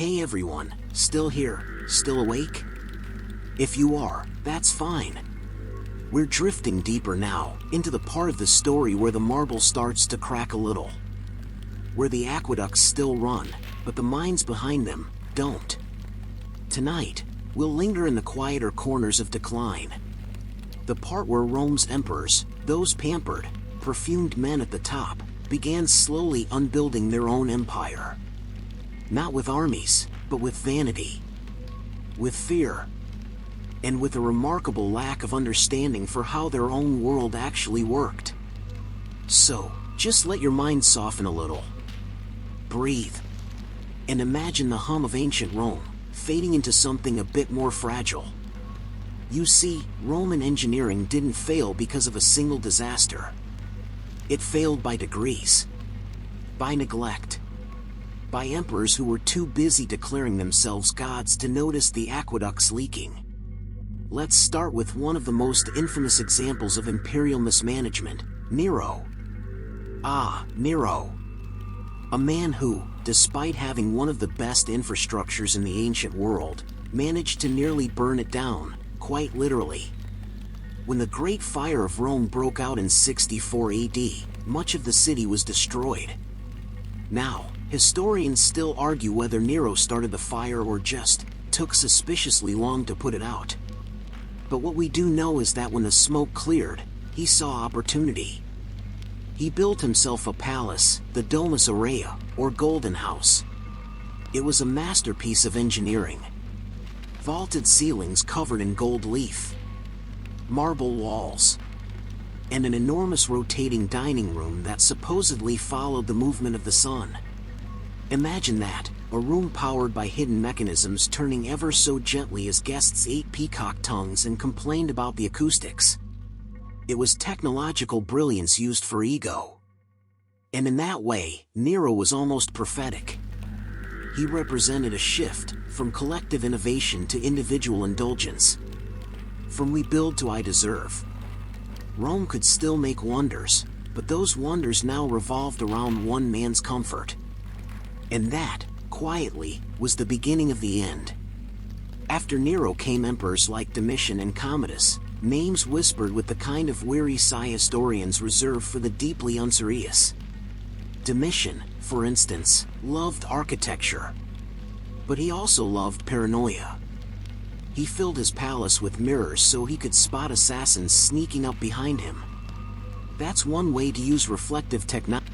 Hey everyone, still here, still awake? If you are, that's fine. We're drifting deeper now, into the part of the story where the marble starts to crack a little. Where the aqueducts still run, but the minds behind them don't. Tonight, we'll linger in the quieter corners of decline. The part where Rome's emperors, those pampered, perfumed men at the top, began slowly unbuilding their own empire. Not with armies, but with vanity. With fear. And with a remarkable lack of understanding for how their own world actually worked. So, just let your mind soften a little. Breathe. And imagine the hum of ancient Rome, fading into something a bit more fragile. You see, Roman engineering didn't fail because of a single disaster. It failed by degrees. By neglect. By emperors who were too busy declaring themselves gods to notice the aqueducts leaking. Let's start with one of the most infamous examples of imperial mismanagement, Nero. Ah, Nero. A man who, despite having one of the best infrastructures in the ancient world, managed to nearly burn it down, quite literally. When the Great Fire of Rome broke out in 64 AD, much of the city was destroyed. Now, historians still argue whether Nero started the fire or just took suspiciously long to put it out. But what we do know is that when the smoke cleared, he saw opportunity. He built himself a palace, the Domus Aurea, or Golden House. It was a masterpiece of engineering. Vaulted ceilings covered in gold leaf. Marble walls. And an enormous rotating dining room that supposedly followed the movement of the sun. Imagine that, a room powered by hidden mechanisms turning ever so gently as guests ate peacock tongues and complained about the acoustics. It was technological brilliance used for ego. And in that way, Nero was almost prophetic. He represented a shift from collective innovation to individual indulgence. From we build to I deserve. Rome could still make wonders, but those wonders now revolved around one man's comfort. And that, quietly, was the beginning of the end. After Nero came emperors like Domitian and Commodus, names whispered with the kind of weary sigh historians reserve for the deeply unserious. Domitian, for instance, loved architecture. But he also loved paranoia. He filled his palace with mirrors so he could spot assassins sneaking up behind him. That's one way to use reflective technology.